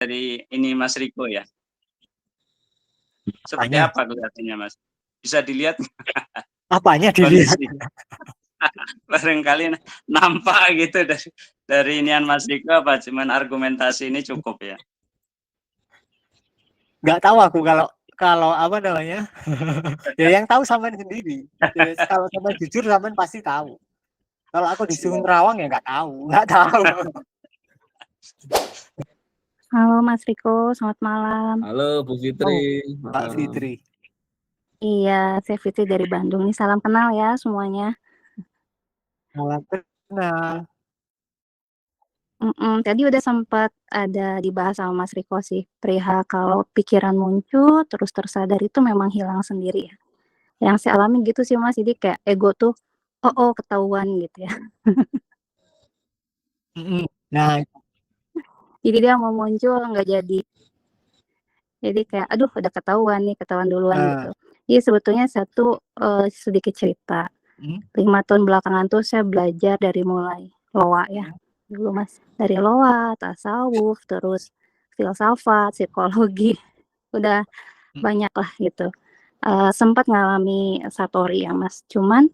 dari ini Mas Riko ya. Seperti Apanya? apa kelihatannya Mas? Bisa dilihat Apanya dilihat? kondisi? Barangkali nampak gitu dari inian Mas Riko apa cuman argumentasi ini cukup ya? Nggak tahu aku kalau apa namanya. Ya yang tahu sampean sendiri. Ya, kalau sampean jujur sampean pasti tahu. Kalau aku disuruh nerawang ya nggak tahu. Halo Mas Riko, selamat malam. Halo Bu Fitri. Mbak Fitri. Iya, saya Fitri dari Bandung nih. Salam kenal ya semuanya. Salam kenal. Tadi udah sempat ada dibahas sama Mas Riko sih, perihal kalau pikiran muncul terus tersadar itu memang hilang sendiri ya. Yang saya alami gitu sih Mas, jadi kayak ego tuh, oh ketahuan gitu ya. Nah, Jadi dia mau muncul nggak jadi. Jadi kayak, aduh udah ketahuan duluan gitu. Jadi sebetulnya satu sedikit cerita. 5 tahun belakangan tuh saya belajar dari mulai loa ya. Dulu Mas, dari loa, tasawuf, terus filsafat, psikologi, udah banyak lah gitu. Sempat ngalami satori ya Mas, cuman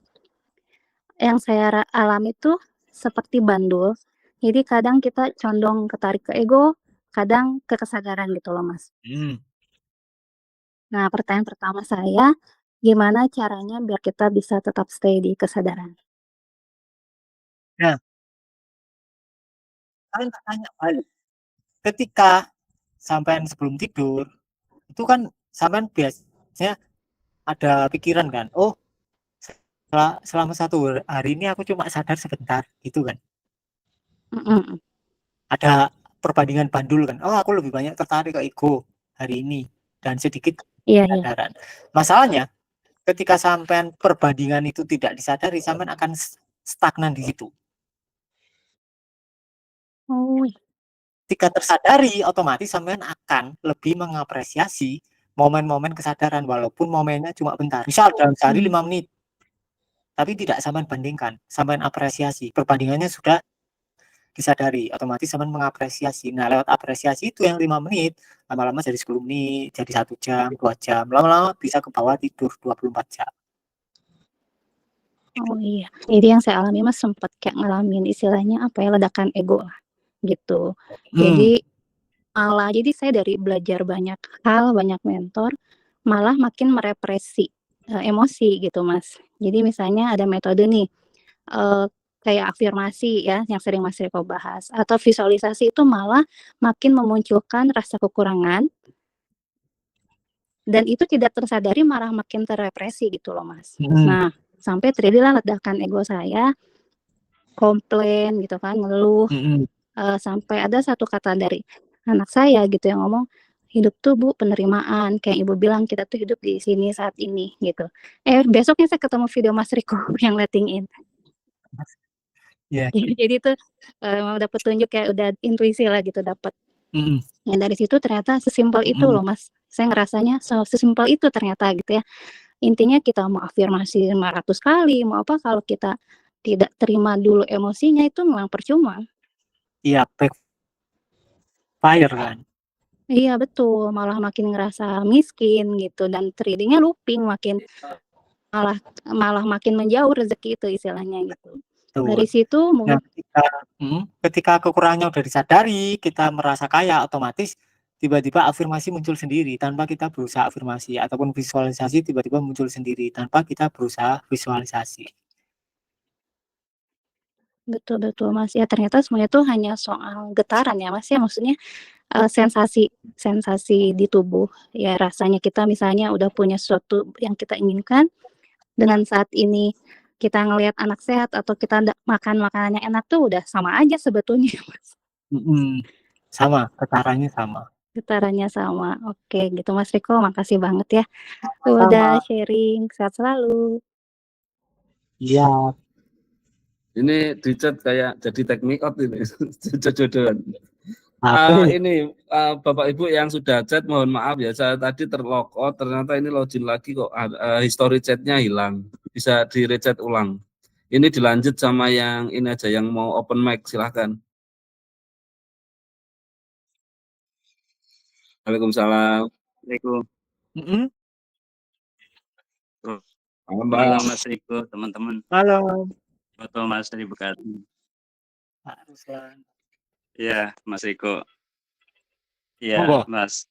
yang saya alami tuh seperti bandul. Jadi kadang kita condong ketarik ke ego, kadang ke kesadaran gitu loh Mas. Nah, pertanyaan pertama saya, gimana caranya biar kita bisa tetap stay di kesadaran? Nah, kalian tanya balik. Ketika sampean sebelum tidur, itu kan sampean biasanya ada pikiran kan, oh selama 1 hari ini aku cuma sadar sebentar, gitu kan. Ada perbandingan bandul kan, oh aku lebih banyak tertarik ke ego hari ini, dan sedikit kesadaran. Masalahnya, ketika sampean perbandingan itu tidak disadari, sampean akan stagnan di situ. Ketika tersadari, otomatis sampean akan lebih mengapresiasi momen-momen kesadaran, walaupun momennya cuma bentar. Misal dalam sehari 5 menit, tapi tidak sampean bandingkan, sampean apresiasi. Perbandingannya sudah disadari, otomatis sampean mengapresiasi. Nah, lewat apresiasi itu yang 5 menit, lama-lama jadi 10 menit, jadi 1 jam, 2 jam, lama-lama bisa ke bawah tidur 24 jam. Oh iya, jadi yang saya alami Mas sempat kayak ngalamin istilahnya apa ya, ledakan ego lah gitu. Jadi jadi saya dari belajar banyak hal, banyak mentor, malah makin merepresi emosi gitu Mas. Jadi misalnya ada metode nih, kayak afirmasi ya yang sering Mas Riko bahas, atau visualisasi itu malah makin memunculkan rasa kekurangan dan itu tidak tersadari malah makin terrepresi gitu loh Mas. Nah, sampai terjadilah ledakan ego saya, komplain gitu kan, ngeluh, sampai ada satu kata dari anak saya gitu yang ngomong, hidup tuh Bu penerimaan, kayak Ibu bilang kita tuh hidup di sini saat ini gitu. Besoknya saya ketemu video Mas Riko yang letting in. Jadi tuh udah petunjuk kayak udah intuisi lah gitu dapat. Yang dari situ ternyata sesimpel itu loh Mas. Saya ngerasanya sesimpel itu ternyata gitu ya. Intinya kita mau afirmasi 500 kali, mau apa kalau kita tidak terima dulu emosinya itu memang percuma. Iya, backfire kan. Iya betul, malah makin ngerasa miskin gitu dan tradingnya looping makin malah makin menjauh rezeki itu istilahnya gitu. Dari situ nah, ketika kekurangannya udah disadari, kita merasa kaya, otomatis tiba-tiba afirmasi muncul sendiri tanpa kita berusaha afirmasi, ataupun visualisasi tiba-tiba muncul sendiri tanpa kita berusaha visualisasi. Betul Mas, ya ternyata semuanya tuh hanya soal getaran ya Mas ya, maksudnya sensasi di tubuh ya, rasanya kita misalnya udah punya sesuatu yang kita inginkan, dengan saat ini kita ngelihat anak sehat atau kita makan makanan yang enak tuh udah sama aja sebetulnya Mas. Sama, getarannya sama. Oke gitu Mas Riko, makasih banget ya udah sharing, sehat selalu. Iya. Ini di chat kayak jadi teknik out ini, jodohan. Ini Bapak Ibu yang sudah chat, mohon maaf ya, saya tadi terlogout, ternyata ini login lagi kok, history chatnya hilang, bisa di reset ulang. Ini dilanjut sama yang ini aja, yang mau open mic silahkan. Waalaikumsalam. Assalamualaikum. Mhm. Malam, Malam Mbak. Mas Riko, teman-teman. Halo. Foto Mas dari Bekasi. Pak Ruslan. Iya, Mas Riko. Iya, Monggo. Mas.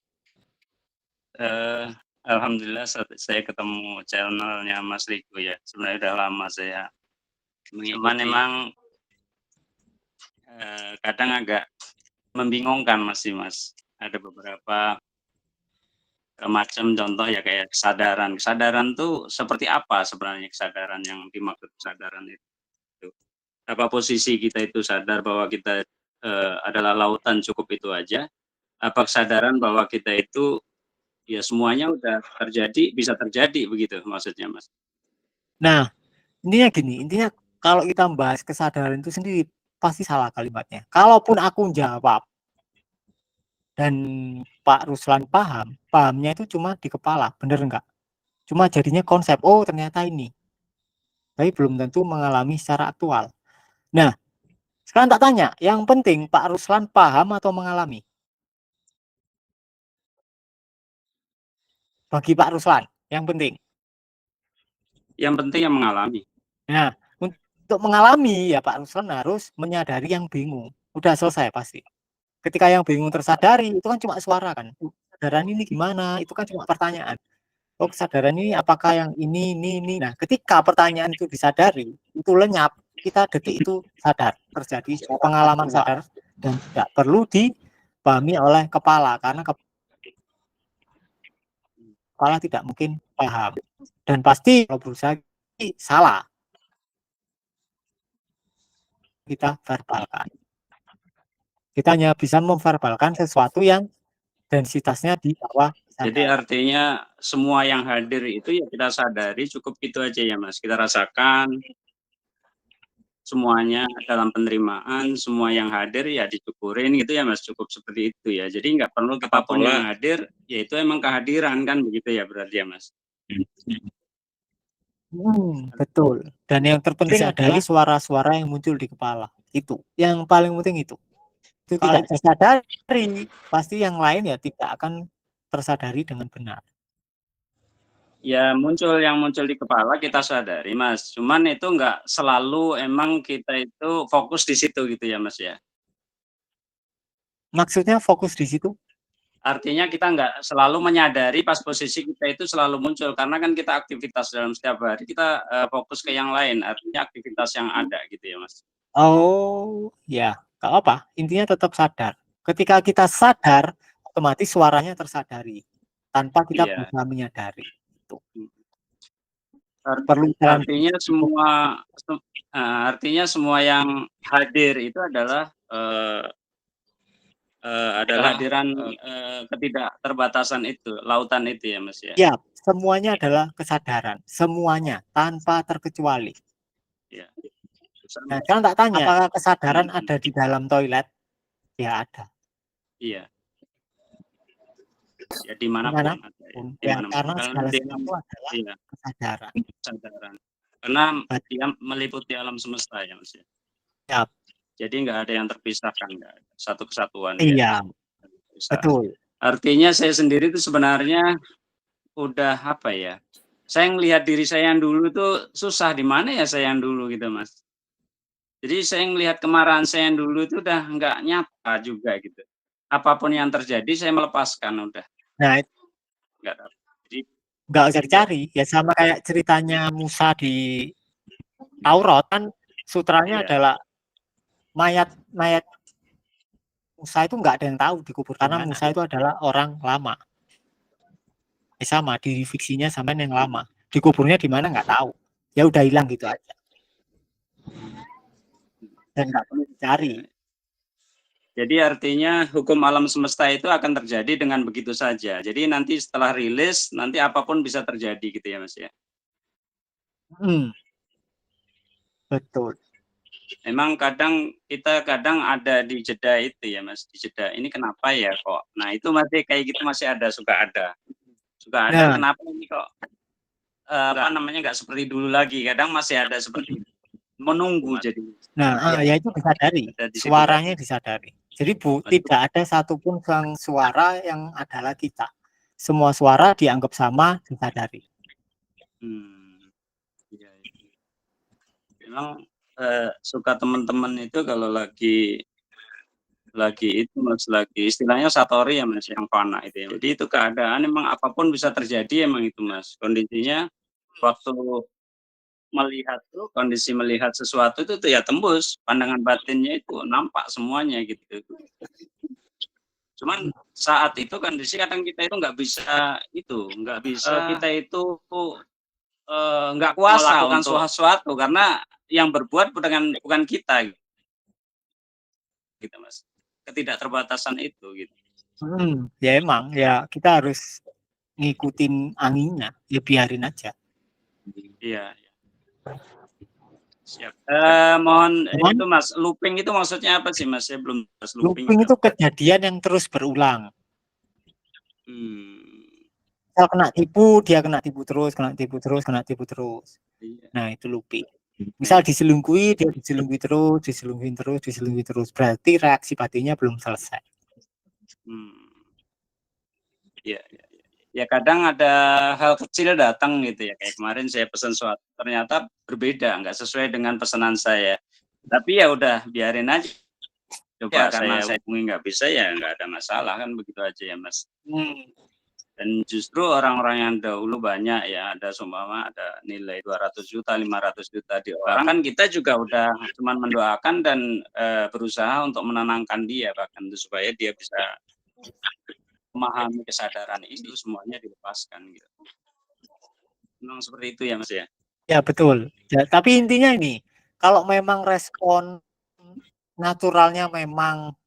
Alhamdulillah saya ketemu channelnya Mas Riko ya. Sebenarnya udah lama saya mengikuti. Cuman memang kadang agak membingungkan Mas. Ada beberapa macam contoh ya kayak kesadaran. Kesadaran tuh seperti apa sebenarnya kesadaran yang dimaksud kesadaran itu? Apa posisi kita itu sadar bahwa kita adalah lautan cukup itu aja? Apa kesadaran bahwa kita itu ya semuanya udah terjadi, bisa terjadi begitu maksudnya Mas? Nah, intinya gini, intinya kalau kita membahas kesadaran itu sendiri pasti salah kalimatnya. Kalaupun aku jawab dan Pak Ruslan paham, pahamnya itu cuma di kepala, bener enggak? Cuma jadinya konsep, oh ternyata ini. Tapi belum tentu mengalami secara aktual. Nah, sekarang tak tanya, yang penting Pak Ruslan paham atau mengalami? Bagi Pak Ruslan, yang penting. Yang penting yang mengalami. Nah, untuk mengalami ya Pak Ruslan harus menyadari yang bingung. Udah selesai pasti. Ketika yang bingung tersadari, itu kan cuma suara kan. Kesadaran ini gimana? Itu kan cuma pertanyaan. Oh, kesadaran ini apakah yang ini. Nah, ketika pertanyaan itu disadari, itu lenyap, kita detik itu sadar, terjadi pengalaman sadar dan tidak perlu dipahami oleh kepala karena kepala tidak mungkin paham. Dan pasti kalau berusaha salah. Kita verbalkan. Kita hanya bisa memverbalkan sesuatu yang densitasnya di bawah sadar. Jadi artinya semua yang hadir itu ya kita sadari cukup itu aja ya Mas. Kita rasakan semuanya dalam penerimaan, semua yang hadir ya disyukurin gitu ya Mas, cukup seperti itu ya. Jadi nggak perlu apapun yang hadir, yaitu emang kehadiran kan begitu ya berarti ya Mas. Betul. Dan yang terpenting adalah suara-suara yang muncul di kepala. Itu yang paling penting itu. Itu tidak tersadari, pasti yang lain ya tidak akan tersadari dengan benar. Ya yang muncul di kepala kita sadari Mas, cuman itu nggak selalu emang kita itu fokus di situ gitu ya Mas ya? Maksudnya fokus di situ? Artinya kita nggak selalu menyadari pas posisi kita itu selalu muncul, karena kan kita aktivitas dalam setiap hari, kita fokus ke yang lain, artinya aktivitas yang ada gitu ya Mas? Oh ya, nggak apa, intinya tetap sadar. Ketika kita sadar, otomatis suaranya tersadari tanpa kita berusaha menyadari. Itu. Perlu artinya semua yang hadir itu adalah hadiran ketidakterbatasan itu, lautan itu ya Mas ya? Ya, semuanya adalah kesadaran, semuanya tanpa terkecuali. Ya. Nah, sekarang tak tanya, apakah kesadaran ada di dalam toilet? Ya ada. Iya. Ya dimanapun ada. Ya, karena segala sesuatu adalah kesadaran. Karena dia meliputi alam semesta ya Mas ya. Ya. Jadi nggak ada yang terpisahkan, nggak ada. Satu kesatuan. Iya. Ya. Betul. Artinya saya sendiri itu sebenarnya udah apa ya? Saya ngelihat diri saya yang dulu tuh susah, di mana ya saya yang dulu gitu Mas. Jadi saya ngelihat kemarahan saya yang dulu itu udah nggak nyata juga gitu. Apapun yang terjadi saya melepaskan udah. Nah, nggak usah dicari. Ya sama kayak ceritanya Musa di Taurat kan sutranya adalah mayat Musa itu nggak ada yang tahu dikubur karena Musa itu adalah orang lama. Sama di fiksinya sama yang lama. Dikuburnya di mana nggak tahu. Ya udah hilang gitu aja. Dan nggak perlu dicari. Jadi artinya hukum alam semesta itu akan terjadi dengan begitu saja. Jadi nanti setelah rilis, nanti apapun bisa terjadi gitu ya Mas ya? Betul. Memang kita kadang ada di jeda itu ya Mas, di jeda. Ini kenapa ya kok? Nah itu masih kayak gitu masih ada, suka ada. Kenapa ini kok nggak seperti dulu lagi. Kadang masih ada seperti itu. Menunggu jadi. Nah, ya itu disadari. Suaranya disadari. Jadi Betul. tidak ada satupun suara yang adalah kita. Semua suara dianggap sama, disadari. Iya, iya. Memang suka teman-teman itu kalau lagi itu Mas, lagi istilahnya satori ya Mas, yang fana itu ya. Jadi itu keadaan emang apapun bisa terjadi emang itu Mas. Kondisinya waktu kondisi melihat sesuatu itu tuh ya tembus, pandangan batinnya itu nampak semuanya gitu. Cuman saat itu kondisi kadang kita itu nggak bisa kita itu nggak kuasa melakukan sesuatu karena yang berbuat bukan kita gitu Mas. Ketidakterbatasan itu gitu. Ya emang ya kita harus ngikutin anginnya, ya biarin aja. Iya. Siap. Mohon itu Mas, looping itu maksudnya apa sih Mas? Saya belum bahas looping. Looping itu kejadian yang terus berulang. Misal kena tipu, dia kena tipu terus, kena tipu terus, kena tipu terus. Iya. Nah, itu looping. Misal diselingkuhi, dia diselingkuhi terus, diselingkuhin terus, diselingkuhi terus. Berarti reaksi batinnya belum selesai. Iya, iya. Ya kadang ada hal kecil datang gitu ya, kayak kemarin saya pesan sesuatu ternyata berbeda, nggak sesuai dengan pesanan saya. Tapi ya udah biarin aja. Coba karena saya hubungi nggak bisa ya nggak ada masalah kan begitu aja ya Mas. Dan justru orang-orang yang dahulu banyak ya, ada seumpama ada nilai 200 juta, 500 juta di orang, kan kita juga udah cuma mendoakan dan berusaha untuk menenangkan dia bahkan supaya dia bisa memahami kesadaran itu semuanya dilepaskan gitu. Memang seperti itu ya Mas ya? Ya betul. Ya, tapi intinya ini, kalau memang respon naturalnya memang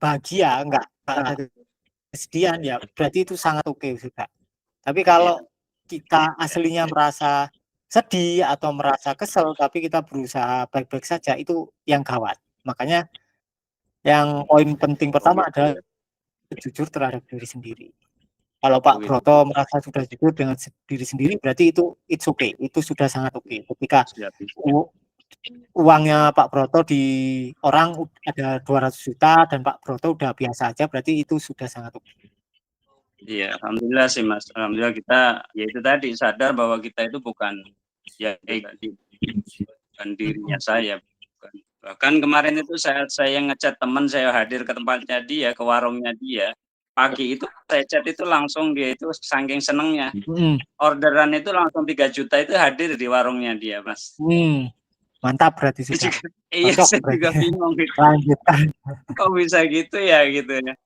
bahagia, enggak ada kesedihan ya, berarti itu sangat oke sudah. Tapi kalau kita aslinya merasa sedih atau merasa kesel, tapi kita berusaha baik-baik saja, itu yang gawat. Makanya yang poin penting pertama adalah jujur terhadap diri sendiri. Kalau Pak Broto merasa sudah jujur dengan diri sendiri, berarti itu it's okay, itu sudah sangat oke. Ketika uangnya Pak Broto di orang ada 200 juta dan Pak Broto udah biasa aja, berarti itu sudah sangat oke. Iya, alhamdulillah sih Mas. Alhamdulillah kita ya itu tadi sadar bahwa kita itu bukan dirinya saya. Bukan. Bahkan kemarin itu saya ngechat teman, saya hadir ke tempatnya dia, ke warungnya dia. Pagi itu saya chat itu langsung dia itu saking senengnya. Orderan itu langsung 3 juta itu hadir di warungnya dia, Mas. Mantap berarti sudah. Iya, saya juga bingung gitu. Lanjutkan. Kok bisa gitu ya gitu ya.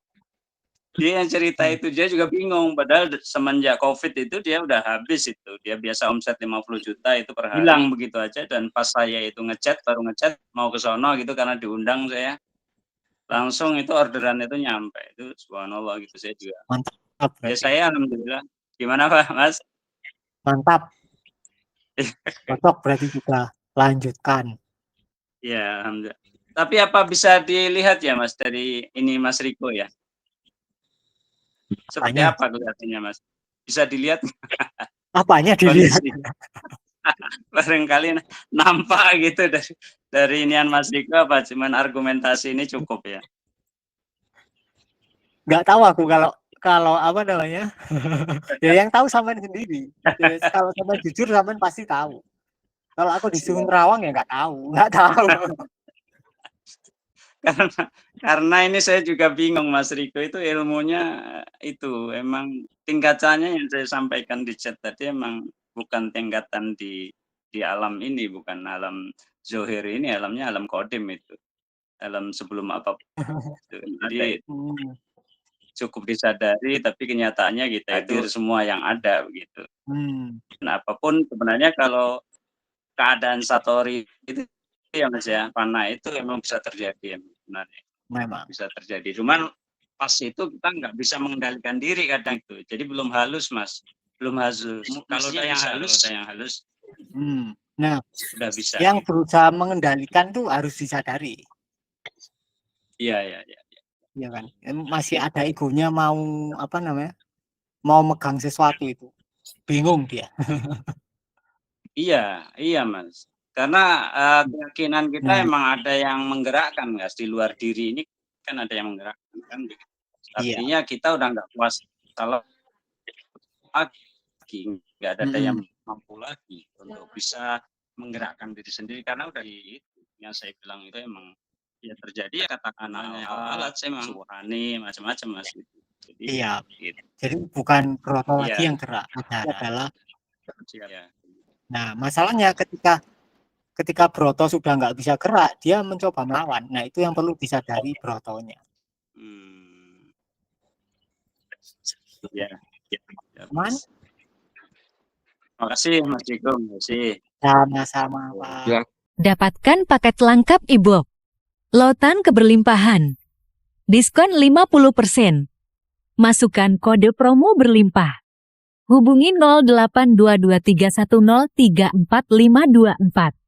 Dia yang cerita itu dia juga bingung padahal semenjak Covid itu dia udah habis itu. Dia biasa omset 50 juta itu per hari. Hilang begitu aja dan pas saya itu baru ngechat mau ke sono gitu karena diundang saya. Langsung itu orderan itu nyampe. Itu subhanallah gitu saya juga. Mantap. Ya saya alhamdulillah. Gimana Pak, Mas? Mantap. Cocok berarti juga. Lanjutkan. Ya, alhamdulillah. Tapi apa bisa dilihat ya Mas dari ini Mas Riko ya? Seperti apa kelihatannya Mas? Bisa dilihat? Apanya dilihat? Barangkali nampak gitu dari inian Mas Riko apa cuman argumentasi ini cukup ya? Nggak tahu aku kalau apa namanya. Ya yang tahu sampean sendiri. Ya, kalau sampean jujur sampean pasti tahu. Kalau aku disuruh nerawang ya nggak tahu. Karena ini saya juga bingung Mas Riko itu ilmunya itu emang tingkatannya yang saya sampaikan di chat tadi emang bukan tingkatan di alam ini, bukan alam zohir ini, alamnya alam kodim itu, alam sebelum apa. Jadi cukup disadari tapi kenyataannya kita itu semua yang ada begitu. Nah, apapun sebenarnya kalau keadaan satori itu ya Mas ya, fana itu memang bisa terjadi sebenarnya. Memang bisa terjadi. Cuman pas itu kita nggak bisa mengendalikan diri kadang itu. Jadi belum halus Mas, belum halus. Kalau udah yang halus. Nah, sudah bisa. Yang berusaha mengendalikan tuh harus disadari. Iya. Iya kan, masih ada egonya mau apa namanya, mau megang sesuatu itu, bingung dia. Iya Mas. Karena keyakinan kita Nah. emang ada yang menggerakkan, Mas, di luar diri ini kan ada yang menggerakkan kan. Iya. Artinya kita udah nggak puas kalau lagi, nggak ada daya mampu lagi untuk bisa menggerakkan diri sendiri karena udah itu yang saya bilang itu emang ya terjadi ya katakanlah alat saya memang suarane macam-macam, Mas. Jadi Iya. gitu. Jadi bukan Broto Iya. lagi yang gerak, adalah. Iya. Nah, masalahnya ketika Broto sudah nggak bisa gerak, dia mencoba melawan. Nah, itu yang perlu disadari Brotonya. Ya. Aman? Makasih Mas Ciko, makasih. Sama-sama, Pak. Ya. Dapatkan paket lengkap e-book Lautan Keberlimpahan. Diskon 50%. Masukkan kode promo berlimpah. Hubungi 082231034524.